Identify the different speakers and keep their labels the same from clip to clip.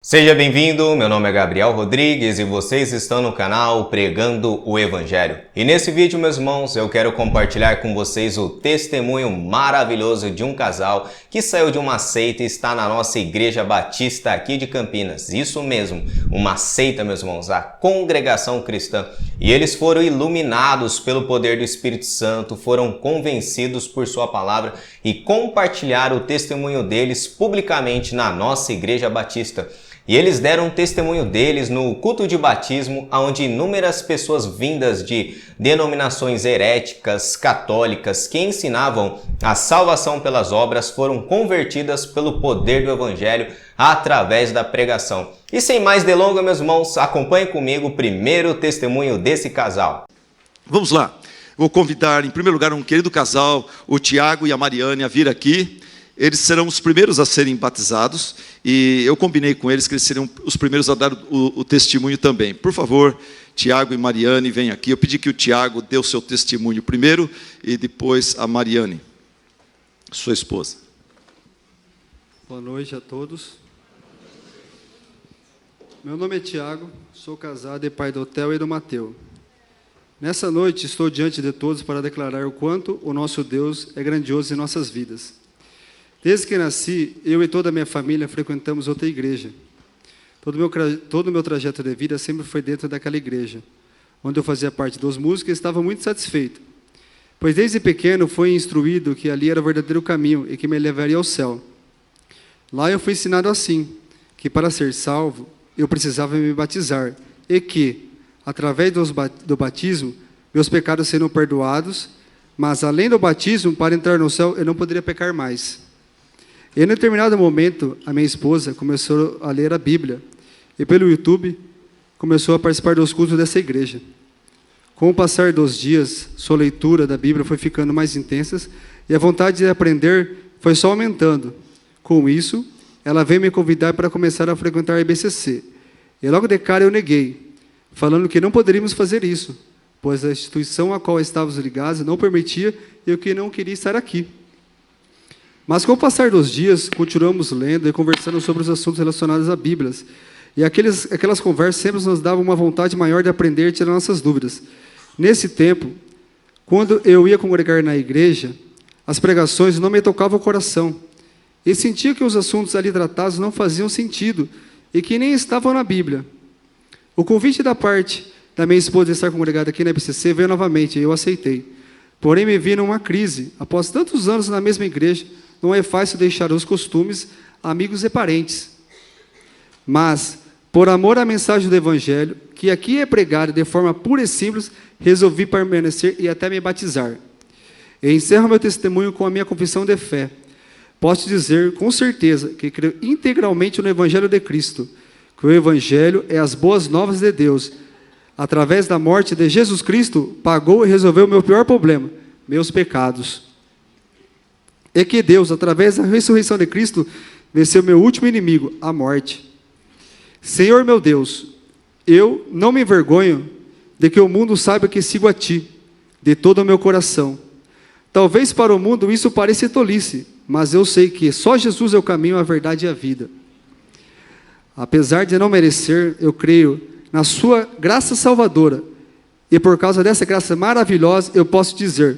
Speaker 1: Seja bem-vindo, meu nome é Gabriel Rodrigues e vocês estão no canal Pregando o Evangelho. E nesse vídeo, meus irmãos, eu quero compartilhar com vocês o testemunho maravilhoso de um casal que saiu de uma seita e está na nossa Igreja Batista aqui de Campinas. Isso mesmo, uma seita, meus irmãos, a Congregação Cristã. E eles foram iluminados pelo poder do Espírito Santo, foram convencidos por sua palavra e compartilharam o testemunho deles publicamente na nossa Igreja Batista. E eles deram um testemunho deles no culto de batismo, onde inúmeras pessoas vindas de denominações heréticas, católicas, que ensinavam a salvação pelas obras, foram convertidas pelo poder do Evangelho através da pregação. E sem mais delongas, meus irmãos, acompanhem comigo o primeiro testemunho desse casal.
Speaker 2: Vamos lá. Vou convidar, em primeiro lugar, um querido casal, o Tiago e a Mariane, a vir aqui. Eles serão os primeiros a serem batizados e eu combinei com eles que eles seriam os primeiros a dar o testemunho também. Por favor, Tiago e Mariane, venham aqui. Eu pedi que o Tiago dê o seu testemunho primeiro e depois a Mariane, sua esposa.
Speaker 3: Boa noite a todos. Meu nome é Tiago, sou casado e pai do Theo e do Mateu. Nessa noite estou diante de todos para declarar o quanto o nosso Deus é grandioso em nossas vidas. Desde que nasci, eu e toda a minha família frequentamos outra igreja. Todo o meu trajeto de vida sempre foi dentro daquela igreja, onde eu fazia parte dos músicos e estava muito satisfeito, pois desde pequeno fui instruído que ali era o verdadeiro caminho e que me levaria ao céu. Lá eu fui ensinado assim, que para ser salvo, eu precisava me batizar e que, através do batismo, meus pecados seriam perdoados, mas além do batismo, para entrar no céu, eu não poderia pecar mais. Em determinado momento, a minha esposa começou a ler a Bíblia e pelo YouTube começou a participar dos cultos dessa igreja. Com o passar dos dias, sua leitura da Bíblia foi ficando mais intensa e a vontade de aprender foi só aumentando. Com isso, ela veio me convidar para começar a frequentar a IBCC. E logo de cara eu neguei, falando que não poderíamos fazer isso, pois a instituição a qual estávamos ligados não permitia e eu que não queria estar aqui. Mas com o passar dos dias, continuamos lendo e conversando sobre os assuntos relacionados à Bíblia. E aquelas conversas sempre nos davam uma vontade maior de aprender e tirar nossas dúvidas. Nesse tempo, quando eu ia congregar na igreja, as pregações não me tocavam o coração. E sentia que os assuntos ali tratados não faziam sentido e que nem estavam na Bíblia. O convite da parte da minha esposa de estar congregada aqui na IBCC veio novamente e eu aceitei. Porém, me vi numa crise. Após tantos anos na mesma igreja, não é fácil deixar os costumes, amigos e parentes. Mas, por amor à mensagem do Evangelho, que aqui é pregada de forma pura e simples, resolvi permanecer e até me batizar. E encerro meu testemunho com a minha confissão de fé. Posso dizer, com certeza, que creio integralmente no Evangelho de Cristo, que o Evangelho é as boas novas de Deus. Através da morte de Jesus Cristo, pagou e resolveu o meu pior problema, meus pecados. E que Deus, através da ressurreição de Cristo, venceu meu último inimigo, a morte. Senhor meu Deus, eu não me envergonho de que o mundo saiba que sigo a Ti, de todo o meu coração. Talvez para o mundo isso pareça tolice, mas eu sei que só Jesus é o caminho, a verdade e a vida. Apesar de não merecer, eu creio na Sua graça salvadora. E por causa dessa graça maravilhosa, eu posso dizer: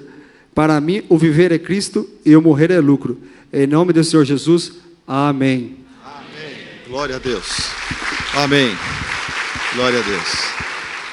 Speaker 3: para mim, o viver é Cristo e o morrer é lucro. Em nome do Senhor Jesus, amém.
Speaker 2: Amém. Glória a Deus. Amém. Glória a Deus.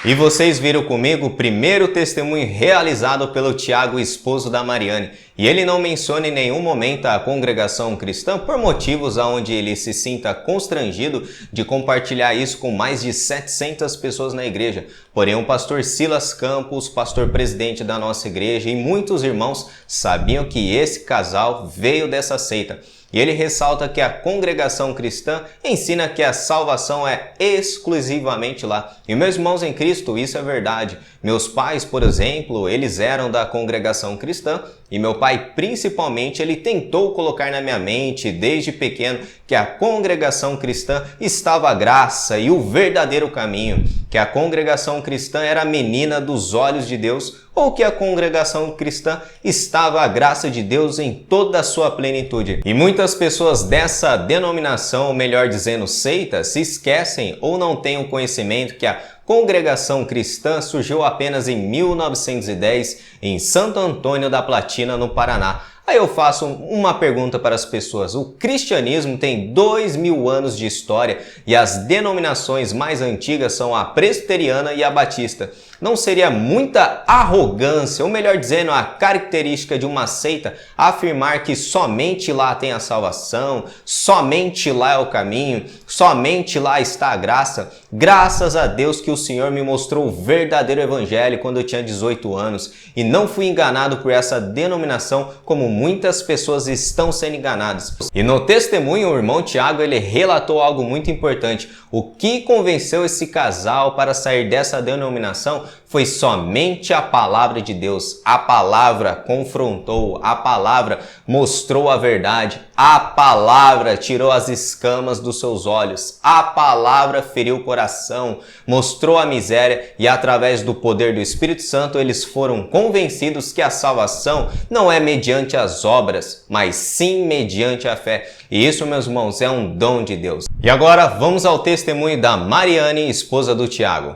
Speaker 1: E vocês viram comigo o primeiro testemunho realizado pelo Tiago, esposo da Mariane. E ele não menciona em nenhum momento a congregação cristã por motivos aonde ele se sinta constrangido de compartilhar isso com mais de 700 pessoas na igreja. Porém, o pastor Silas Campos, pastor presidente da nossa igreja, e muitos irmãos sabiam que esse casal veio dessa seita. E ele ressalta que a congregação cristã ensina que a salvação é exclusivamente lá. E meus irmãos em Cristo, isso é verdade. Meus pais, por exemplo, eles eram da congregação cristã e meu pai, principalmente, ele tentou colocar na minha mente, desde pequeno, que a congregação cristã estava a graça e o verdadeiro caminho, que a congregação cristã era a menina dos olhos de Deus, ou que a congregação cristã estava a graça de Deus em toda a sua plenitude. E muitas pessoas dessa denominação, ou melhor dizendo, seita, se esquecem ou não têm o conhecimento que a congregação cristã surgiu apenas em 1910 em Santo Antônio da Platina, no Paraná. Aí eu faço uma pergunta para as pessoas. O cristianismo tem 2000 anos de história e as denominações mais antigas são a presbiteriana e a batista. Não seria muita arrogância, ou melhor dizendo, a característica de uma seita, afirmar que somente lá tem a salvação, somente lá é o caminho, somente lá está a graça? Graças a Deus que o Senhor me mostrou o verdadeiro evangelho quando eu tinha 18 anos e não fui enganado por essa denominação como muitas pessoas estão sendo enganadas. E no testemunho, o irmão Tiago, ele relatou algo muito importante. O que convenceu esse casal para sair dessa denominação foi somente a palavra de Deus. A palavra confrontou, a palavra mostrou a verdade, a palavra tirou as escamas dos seus olhos, a palavra feriu o coração, mostrou a miséria e através do poder do Espírito Santo eles foram convencidos que a salvação não é mediante as obras, mas sim mediante a fé. E isso, meus irmãos, é um dom de Deus. E agora vamos ao testemunho da Mariane, esposa do Tiago.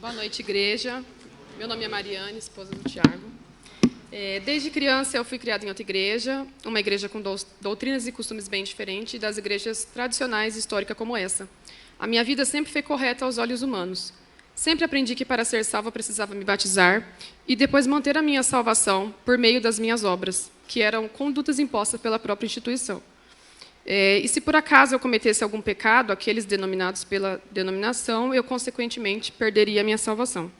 Speaker 4: Boa noite, igreja. Meu nome é Mariane, esposa do Tiago. Desde criança eu fui criada em outra igreja, uma igreja com doutrinas e costumes bem diferentes das igrejas tradicionais e históricas como essa. A minha vida sempre foi correta aos olhos humanos. Sempre aprendi que para ser salva eu precisava me batizar e depois manter a minha salvação por meio das minhas obras, que eram condutas impostas pela própria instituição. E se por acaso eu cometesse algum pecado, aqueles denominados pela denominação, eu consequentemente perderia a minha salvação.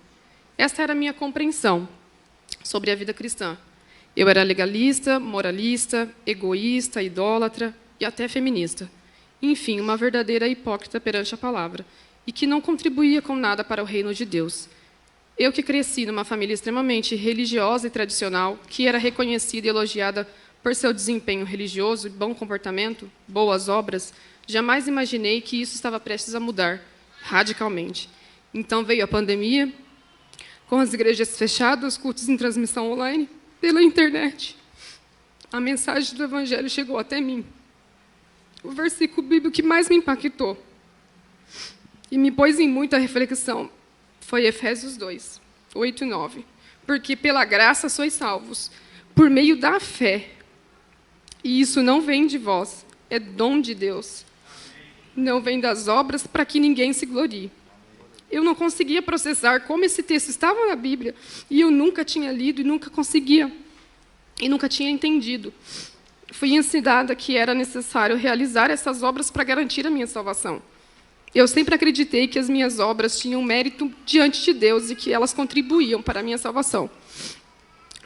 Speaker 4: Esta era a minha compreensão sobre a vida cristã. Eu era legalista, moralista, egoísta, idólatra e até feminista. Enfim, uma verdadeira hipócrita perante a palavra, e que não contribuía com nada para o reino de Deus. Eu que cresci numa família extremamente religiosa e tradicional, que era reconhecida e elogiada por seu desempenho religioso e bom comportamento, boas obras, jamais imaginei que isso estava prestes a mudar radicalmente. Então veio a pandemia, com as igrejas fechadas, os cultos em transmissão online, pela internet. A mensagem do Evangelho chegou até mim. O versículo bíblico que mais me impactou e me pôs em muita reflexão foi Efésios 2, 8 e 9. Porque pela graça sois salvos, por meio da fé. E isso não vem de vós, é dom de Deus. Não vem das obras para que ninguém se glorie. Eu não conseguia processar como esse texto estava na Bíblia e eu nunca tinha lido e nunca conseguia e nunca tinha entendido. Fui ensinada que era necessário realizar essas obras para garantir a minha salvação. Eu sempre acreditei que as minhas obras tinham mérito diante de Deus e que elas contribuíam para a minha salvação.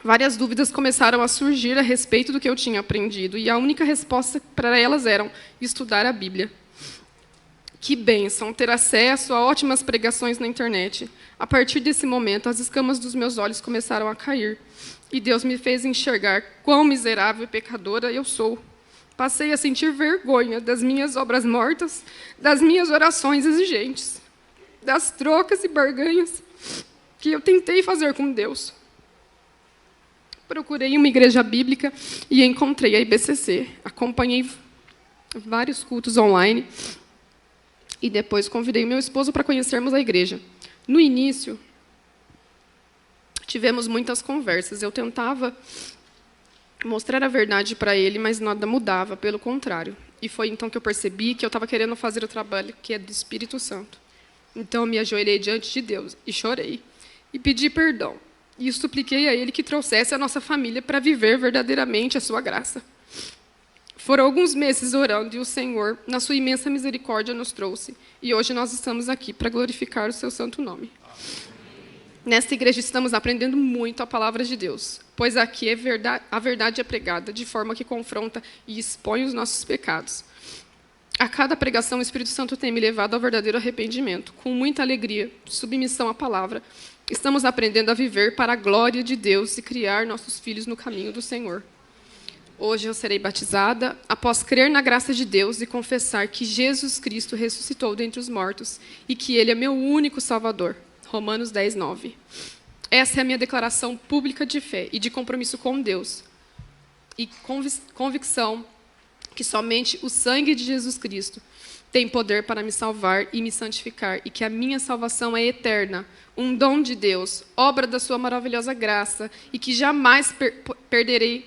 Speaker 4: Várias dúvidas começaram a surgir a respeito do que eu tinha aprendido, e a única resposta para elas era estudar a Bíblia. Que bênção ter acesso a ótimas pregações na internet. A partir desse momento, as escamas dos meus olhos começaram a cair, e Deus me fez enxergar quão miserável e pecadora eu sou. Passei a sentir vergonha das minhas obras mortas, das minhas orações exigentes, das trocas e barganhas que eu tentei fazer com Deus. Procurei uma igreja bíblica e encontrei a IBCC. Acompanhei vários cultos online e depois convidei meu esposo para conhecermos a igreja. No início, tivemos muitas conversas. Eu tentava mostrar a verdade para ele, mas nada mudava, pelo contrário. E foi então que eu percebi que eu estava querendo fazer o trabalho que é do Espírito Santo. Então, eu me ajoelhei diante de Deus e chorei. E pedi perdão. E supliquei a ele que trouxesse a nossa família para viver verdadeiramente a sua graça. Foram alguns meses orando e o Senhor, na sua imensa misericórdia, nos trouxe. E hoje nós estamos aqui para glorificar o seu santo nome. Nesta igreja estamos aprendendo muito a palavra de Deus, pois aqui a verdade é pregada de forma que confronta e expõe os nossos pecados. A cada pregação, o Espírito Santo tem me levado ao verdadeiro arrependimento, com muita alegria, submissão à palavra. Estamos aprendendo a viver para a glória de Deus e criar nossos filhos no caminho do Senhor. Hoje eu serei batizada após crer na graça de Deus e confessar que Jesus Cristo ressuscitou dentre os mortos e que Ele é meu único Salvador. Romanos 10, 9. Essa é a minha declaração pública de fé e de compromisso com Deus. E convicção que somente o sangue de Jesus Cristo tem poder para me salvar e me santificar, e que a minha salvação é eterna, um dom de Deus, obra da sua maravilhosa graça, e que jamais perderei.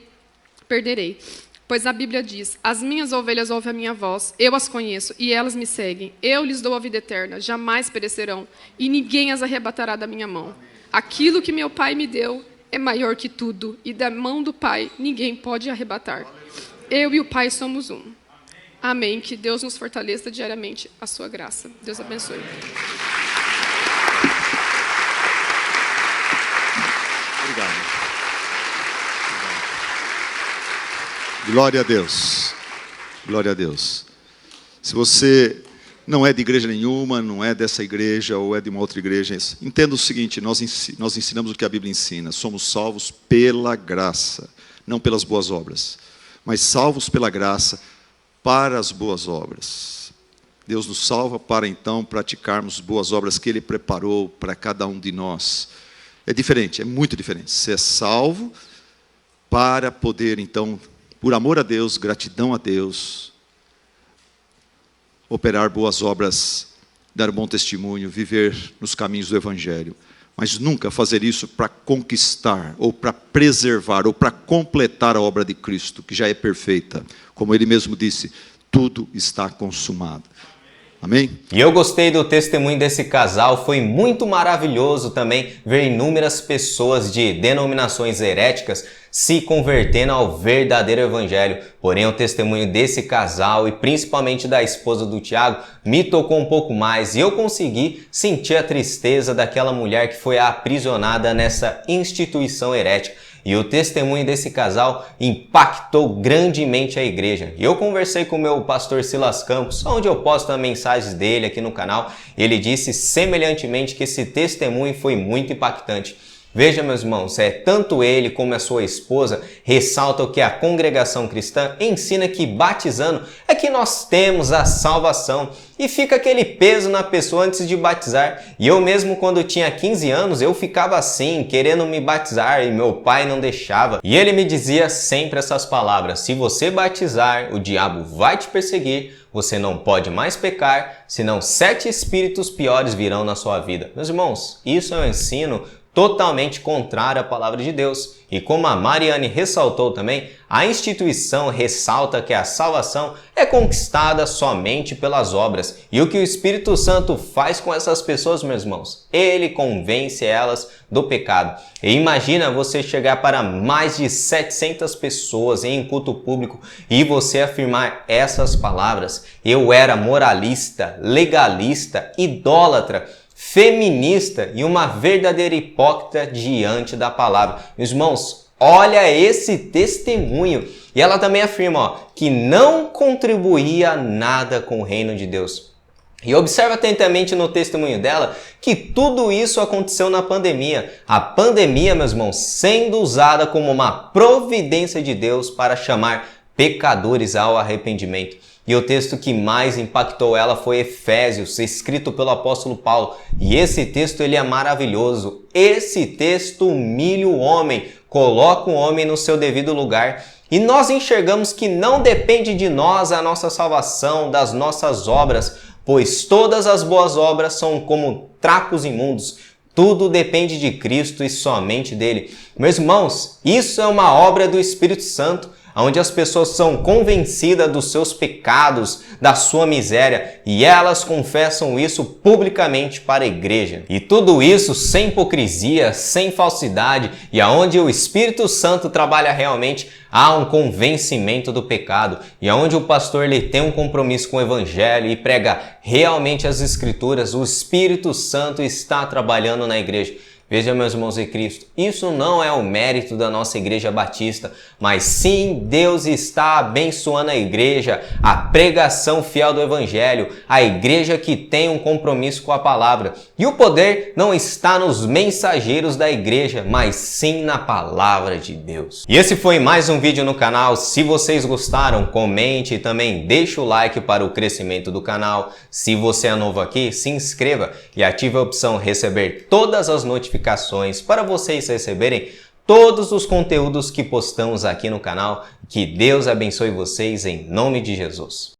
Speaker 4: Pois a Bíblia diz: as minhas ovelhas ouvem a minha voz, eu as conheço, e elas me seguem. Eu lhes dou a vida eterna, jamais perecerão, e ninguém as arrebatará da minha mão. Aquilo que meu Pai me deu é maior que tudo, e da mão do Pai ninguém pode arrebatar. Eu e o Pai somos um. Amém. Que Deus nos fortaleça diariamente a sua graça. Deus abençoe.
Speaker 2: Obrigado. Glória a Deus. Glória a Deus. Se você não é de igreja nenhuma, não é dessa igreja ou é de uma outra igreja, entenda o seguinte: nós ensinamos o que a Bíblia ensina. Somos salvos pela graça, não pelas boas obras, mas salvos pela graça para as boas obras. Deus nos salva para, então, praticarmos boas obras que Ele preparou para cada um de nós. É diferente, é muito diferente. Você é salvo para poder, então, por amor a Deus, gratidão a Deus, operar boas obras, dar bom testemunho, viver nos caminhos do Evangelho. Mas nunca fazer isso para conquistar, ou para preservar, ou para completar a obra de Cristo, que já é perfeita. Como Ele mesmo disse, tudo está consumado. Amém?
Speaker 1: E eu gostei do testemunho desse casal, foi muito maravilhoso também ver inúmeras pessoas de denominações heréticas se convertendo ao verdadeiro evangelho. Porém, o testemunho desse casal e principalmente da esposa do Tiago me tocou um pouco mais e eu consegui sentir a tristeza daquela mulher que foi aprisionada nessa instituição herética. E o testemunho desse casal impactou grandemente a igreja. E eu conversei com o meu pastor Silas Campos, onde eu posto as mensagens dele aqui no canal. Ele disse semelhantemente que esse testemunho foi muito impactante. Veja, meus irmãos, tanto ele como a sua esposa ressaltam que a congregação cristã ensina que batizando é que nós temos a salvação. E fica aquele peso na pessoa antes de batizar. E eu mesmo, quando eu tinha 15 anos, eu ficava assim, querendo me batizar e meu pai não deixava. E ele me dizia sempre essas palavras: se você batizar, o diabo vai te perseguir, você não pode mais pecar, senão 7 espíritos piores virão na sua vida. Meus irmãos, isso é um ensino totalmente contrário à palavra de Deus. E como a Mariane ressaltou também, a instituição ressalta que a salvação é conquistada somente pelas obras. E o que o Espírito Santo faz com essas pessoas, meus irmãos? Ele convence elas do pecado. E imagina você chegar para mais de 700 pessoas em culto público e você afirmar essas palavras: eu era moralista, legalista, idólatra, feminista e uma verdadeira hipócrita diante da palavra. Meus irmãos, olha esse testemunho. E ela também afirma que não contribuía nada com o reino de Deus. E observa atentamente no testemunho dela que tudo isso aconteceu na pandemia. A pandemia, meus irmãos, sendo usada como uma providência de Deus para chamar pecadores ao arrependimento. E o texto que mais impactou ela foi Efésios, escrito pelo apóstolo Paulo. E esse texto ele é maravilhoso. Esse texto humilha o homem, coloca o homem no seu devido lugar. E nós enxergamos que não depende de nós a nossa salvação, das nossas obras, pois todas as boas obras são como trapos imundos. Tudo depende de Cristo e somente dele. Meus irmãos, isso é uma obra do Espírito Santo, onde as pessoas são convencidas dos seus pecados, da sua miséria, e elas confessam isso publicamente para a igreja. E tudo isso sem hipocrisia, sem falsidade, e aonde o Espírito Santo trabalha realmente, há um convencimento do pecado, e aonde o pastor ele tem um compromisso com o evangelho e prega realmente as escrituras, o Espírito Santo está trabalhando na igreja. Veja, meus irmãos em Cristo, isso não é o mérito da nossa Igreja Batista, mas sim Deus está abençoando a igreja, a pregação fiel do Evangelho, a igreja que tem um compromisso com a palavra. E o poder não está nos mensageiros da igreja, mas sim na palavra de Deus. E esse foi mais um vídeo no canal. Se vocês gostaram, comente e também deixe o like para o crescimento do canal. Se você é novo aqui, se inscreva e ative a opção receber todas as notificações para vocês receberem todos os conteúdos que postamos aqui no canal. Que Deus abençoe vocês em nome de Jesus.